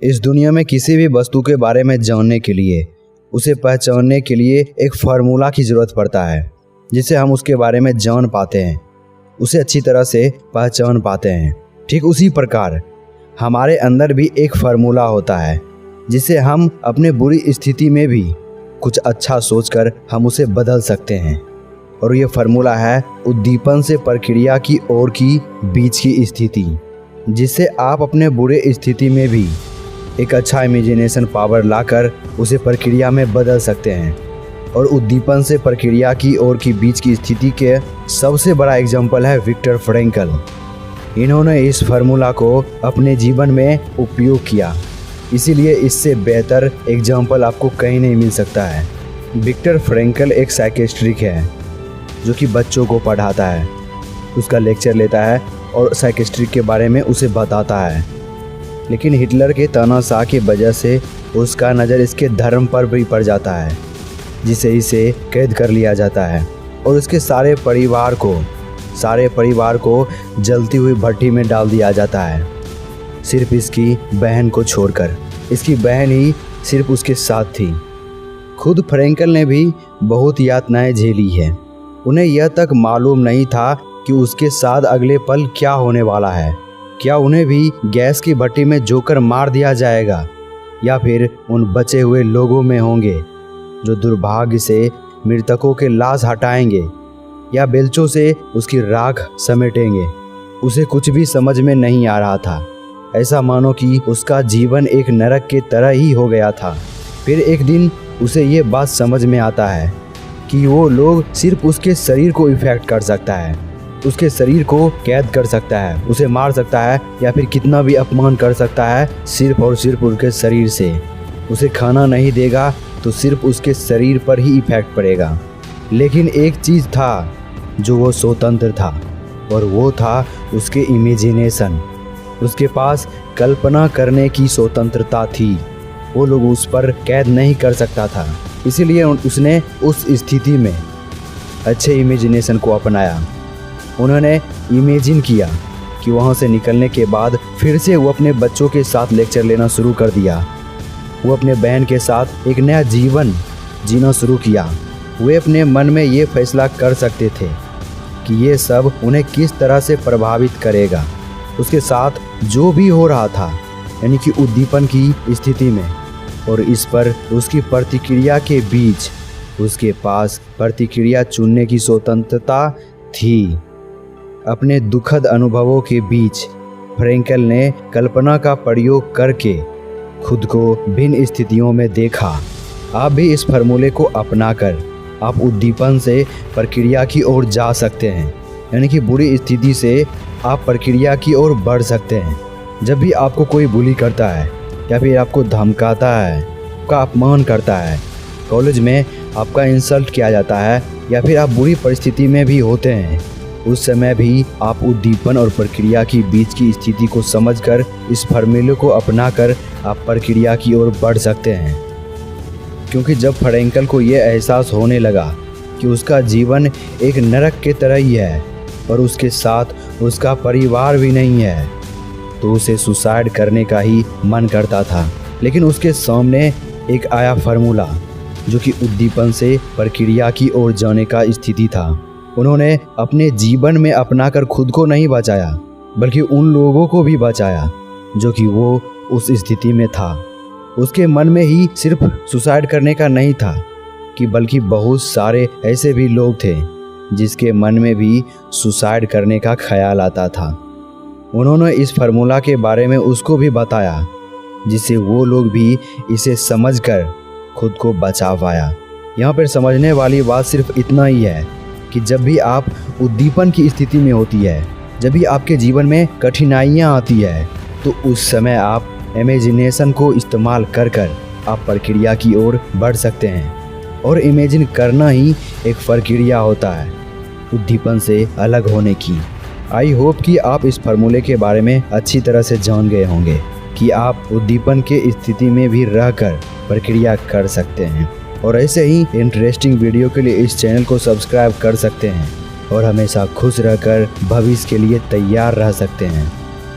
इस दुनिया में किसी भी वस्तु के बारे में जानने के लिए, उसे पहचानने के लिए एक फार्मूला की ज़रूरत पड़ता है, जिससे हम उसके बारे में जान पाते हैं, उसे अच्छी तरह से पहचान पाते हैं। ठीक उसी प्रकार हमारे अंदर भी एक फार्मूला होता है, जिससे हम अपने बुरी स्थिति में भी कुछ अच्छा सोचकर हम उसे बदल सकते हैं। और ये फार्मूला है उद्दीपन से प्रक्रिया की ओर की बीच की स्थिति, जिससे आप अपने बुरे स्थिति में भी एक अच्छा इमेजिनेशन पावर लाकर उसे प्रक्रिया में बदल सकते हैं। और उद्दीपन से प्रक्रिया की ओर की बीच की स्थिति के सबसे बड़ा एग्जाम्पल है विक्टर फ्रैंकल। इन्होंने इस फार्मूला को अपने जीवन में उपयोग किया, इसीलिए इससे बेहतर एग्जाम्पल आपको कहीं नहीं मिल सकता है। विक्टर फ्रैंकल एक साइकियाट्रिस्ट है जो कि बच्चों को पढ़ाता है, उसका लेक्चर लेता है और साइकियाट्रिस्ट के बारे में उसे बताता है। लेकिन हिटलर के तानाशाह की वजह से उसका नज़र इसके धर्म पर भी पड़ जाता है, जिसे इसे कैद कर लिया जाता है और उसके सारे परिवार को जलती हुई भट्टी में डाल दिया जाता है, सिर्फ इसकी बहन को छोड़कर। इसकी बहन ही सिर्फ उसके साथ थी। खुद फ्रैंकल ने भी बहुत यातनाएं झेली है। उन्हें यह तक मालूम नहीं था कि उसके साथ अगले पल क्या होने वाला है। क्या उन्हें भी गैस की भट्टी में जोकर मार दिया जाएगा, या फिर उन बचे हुए लोगों में होंगे जो दुर्भाग्य से मृतकों के लाश हटाएंगे या बेलचों से उसकी राख समेटेंगे। उसे कुछ भी समझ में नहीं आ रहा था। ऐसा मानो कि उसका जीवन एक नरक के तरह ही हो गया था। फिर एक दिन उसे ये बात समझ में आता है कि वो लोग सिर्फ उसके शरीर को इफेक्ट कर सकता है, उसके शरीर को कैद कर सकता है, उसे मार सकता है या फिर कितना भी अपमान कर सकता है, सिर्फ और सिर्फ उसके शरीर से। उसे खाना नहीं देगा तो सिर्फ उसके शरीर पर ही इफेक्ट पड़ेगा। लेकिन एक चीज़ था जो वो स्वतंत्र था, और वो था उसके इमेजिनेशन। उसके पास कल्पना करने की स्वतंत्रता थी। वो लोग उस पर कैद नहीं कर सकता था, इसीलिए उसने उस स्थिति में अच्छे इमेजिनेशन को अपनाया। उन्होंने इमेजिन किया कि वहाँ से निकलने के बाद फिर से वो अपने बच्चों के साथ लेक्चर लेना शुरू कर दिया। वो अपने बहन के साथ एक नया जीवन जीना शुरू किया। वे अपने मन में ये फैसला कर सकते थे कि ये सब उन्हें किस तरह से प्रभावित करेगा। उसके साथ जो भी हो रहा था, यानी कि उद्दीपन की स्थिति में, और इस पर उसकी प्रतिक्रिया के बीच उसके पास प्रतिक्रिया चुनने की स्वतंत्रता थी। अपने दुखद अनुभवों के बीच फ्रैंकल ने कल्पना का प्रयोग करके खुद को भिन्न स्थितियों में देखा। आप भी इस फार्मूले को अपनाकर आप उद्दीपन से प्रक्रिया की ओर जा सकते हैं, यानी कि बुरी स्थिति से आप प्रक्रिया की ओर बढ़ सकते हैं। जब भी आपको कोई बुली करता है या फिर आपको धमकाता है, आपका अपमान करता है, कॉलेज में आपका इंसल्ट किया जाता है, या फिर आप बुरी परिस्थिति में भी होते हैं, उस समय भी आप उद्दीपन और प्रक्रिया की बीच की स्थिति को समझकर इस फार्मूले को अपनाकर आप प्रक्रिया की ओर बढ़ सकते हैं। क्योंकि जब फ्रैंकल को ये एहसास होने लगा कि उसका जीवन एक नरक के तरह ही है और उसके साथ उसका परिवार भी नहीं है, तो उसे सुसाइड करने का ही मन करता था। लेकिन उसके सामने एक आया फार्मूला जो कि उद्दीपन से प्रक्रिया की ओर जाने का स्थिति था। उन्होंने अपने जीवन में अपनाकर खुद को नहीं बचाया, बल्कि उन लोगों को भी बचाया जो कि वो उस स्थिति में था। उसके मन में ही सिर्फ सुसाइड करने का नहीं था कि बल्कि बहुत सारे ऐसे भी लोग थे जिसके मन में भी सुसाइड करने का ख्याल आता था। उन्होंने इस फार्मूला के बारे में उसको भी बताया, जिससे वो लोग भी इसे समझकर खुद को बचा पाया। यहाँ पर समझने वाली बात सिर्फ इतना ही है कि जब भी आप उद्दीपन की स्थिति में होती है, जब भी आपके जीवन में कठिनाइयाँ आती है, तो उस समय आप इमेजिनेशन को इस्तेमाल कर आप प्रक्रिया की ओर बढ़ सकते हैं। और इमेजिन करना ही एक प्रक्रिया होता है उद्दीपन से अलग होने की। आई होप कि आप इस फार्मूले के बारे में अच्छी तरह से जान गए होंगे कि आप उद्दीपन के स्थिति में भी रहकर प्रक्रिया कर सकते हैं। और ऐसे ही इंटरेस्टिंग वीडियो के लिए इस चैनल को सब्सक्राइब कर सकते हैं और हमेशा खुश रहकर भविष्य के लिए तैयार रह सकते हैं।